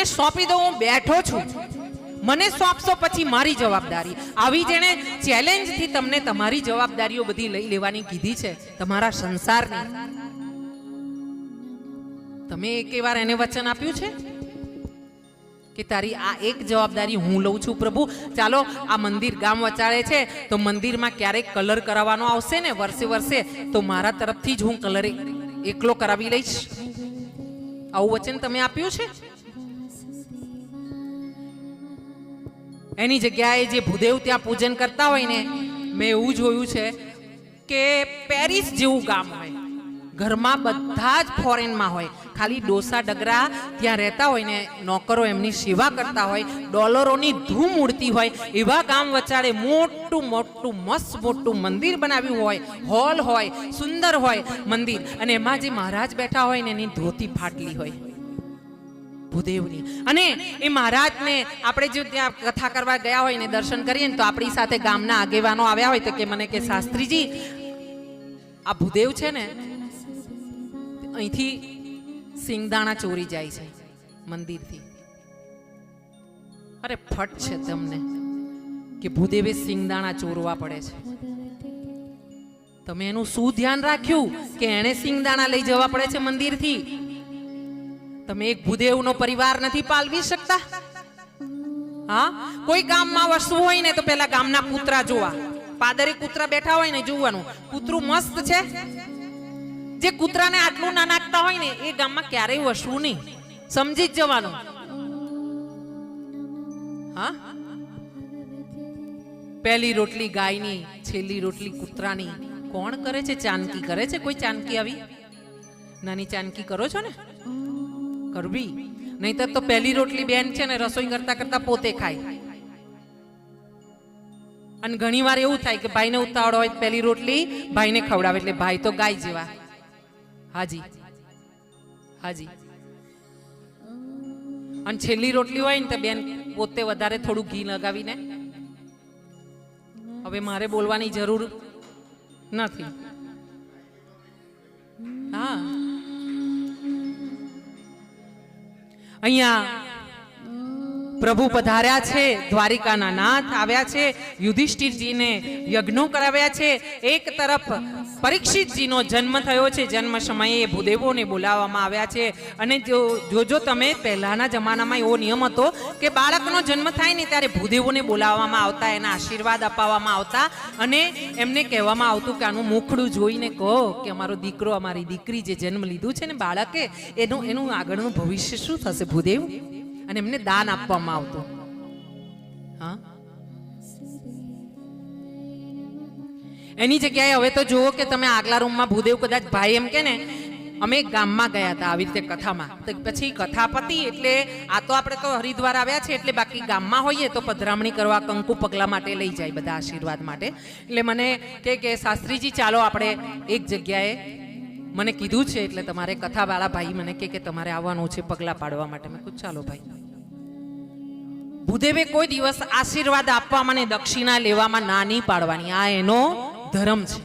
સોંપી દો, હું બેઠો છું, મને સોંપશો પછી મારી જવાબદારી. આવી જેણે ચેલેન્જથી તમને તમારી જવાબદારીઓ બધી લઈ લેવાની કીધી છે તમારા સંસારની, તમે એકે વાર એને વચન આપ્યું છે કે તારી આ એક જવાબદારી હું લઉં છું પ્રભુ? ચાલો આ મંદિર ગામ વચાળે છે તો મંદિરમાં ક્યારેક કલર કરાવવાનો આવશે ને વર્ષે વર્ષે, તો મારા તરફથી જ હું કલર એકલો કરાવી લઈશ. આવું વચન તમે આપ્યું છે? એની જગ્યાએ જે ભૂદેવ ત્યાં પૂજન કરતા હોય ને, મેં એવું જોયું છે કે પેરિસ જેવું ગામ હોય, ઘરમાં બધા જ ફોરેનમાં હોય, ખાલી ડોસા ડગરા ત્યાં રહેતા હોય ને નોકરો એમની સેવા કરતા હોય, ડોલરોની ધૂમ ઉડતી હોય, એવા ગામ વચાળે મોટું મોટું મસ્ત મોટું મંદિર બનાવ્યું હોય, હોલ હોય, સુંદર હોય મંદિર, અને એમાં જે મહારાજ બેઠા હોય ને એની ધોતી ફાટલી હોય ભૂદેવની. અને એ મહારાજને આપણે જો ત્યાં કથા કરવા ગયા હોય ને દર્શન કરીએ ને તો આપણી સાથે ગામના આગેવાનો આવ્યા હોય તો કે મને કે શાસ્ત્રીજી આ ભૂદેવ છે ને અહીંથી સિંગદાણા ચોરી જાય છે મંદિરથી. અરે ફટ છે તમને કે ભૂદેવે સિંગદાણા ચોરવા પડે છે. તમે એનું શું ધ્યાન રાખ્યું કે એને સિંગદાણા લઈ જવા પડે છે મંદિરથી? તમે એક ભૂદેવનો પરિવાર નથી પાલવી શકતા? હા, કોઈ ગામમાં વસ્તુ હોય ને તો પેલા ગામના કૂતરા જોવા, પાદરે કૂતરા બેઠા હોય ને જોવાનું, કૂતરું મસ્ત છે. જે કૂતરાને આટલું ના નાખતા હોય ને એ ગામમાં ક્યારેય વસવું નહીં, સમજી જ જવાનું. હા, પહેલી રોટલી ગાયની, છેલ્લી રોટલી કૂતરાની. કોણ કરે છે? ચાનકી કરે છે કોઈ? ચાનકી આવી નાની ચાનકી કરો છો ને? કરવી નહીં તો પહેલી રોટલી બેન છે ને રસોઈ કરતા કરતા પોતે ખાય. અને ઘણી વાર એવું થાય કે ભાઈને ઉતાવળ હોય, પહેલી રોટલી ભાઈને ખવડાવે એટલે ભાઈ તો ગાય જેવા. હાજી હાજી. અને છેલ્લી રોટલી હોય ને તો બેન પોતે વધારે થોડું ઘી લગાવીને. હવે મારે બોલવાની જરૂર નથી. હા, અહીંયા પ્રભુ પધાર્યા છે, દ્વારિકાના નાથ આવ્યા છે, યુધિષ્ઠિરજીને યજ્ઞો કરાવ્યા છે. એક તરફ પરીક્ષિતજીનો જન્મ થયો છે, જન્મ સમયે ભૂદેવોને બોલાવવામાં આવ્યા છે. અને જો તમે પહેલાના જમાનામાં એવો નિયમ હતો કે બાળકનો જન્મ થાય ને ત્યારે ભૂદેવોને બોલાવવામાં આવતા, એના આશીર્વાદ અપાવવામાં આવતા, અને એમને કહેવામાં આવતું કે આનું મુખડું જોઈને કહો કે અમારો દીકરો, અમારી દીકરી જે જન્મ લીધું છે ને બાળકે, એનું આગળનું ભવિષ્ય શું થશે ભૂદેવ? અને એમને દાન આપવામાં આવતું. હા, એની જગ્યાએ હવે તો જુઓ કે તમે આગલા રૂમમાં ભૂદેવ કદાચ ભાઈ એમ કે ને અમે ગામમાં ગયા હતા આવી રીતે કથામાં, તો પછી કથા પતી એટલે આ તો આપણે તો હરિદ્વાર આવ્યા છે એટલે બાકી ગામમાં હોઈએ તો પધરામણી કરવા કંકુ પગલા માટે લઈ જાય બધા આશીર્વાદ માટે. એટલે મને કે શાસ્ત્રીજી ચાલો આપણે એક જગ્યાએ મને કીધું છે એટલે તમારે કથાવાળા ભાઈ મને કે તમારે આવવાનું છે પગલા પાડવા માટે. મેં કીધું ચાલો ભાઈ. ભૂદેવે કોઈ દિવસ આશીર્વાદ આપવામાં અને દક્ષિણા લેવામાં ના નહીં પાડવાની, આ એનો ધર્મ છે.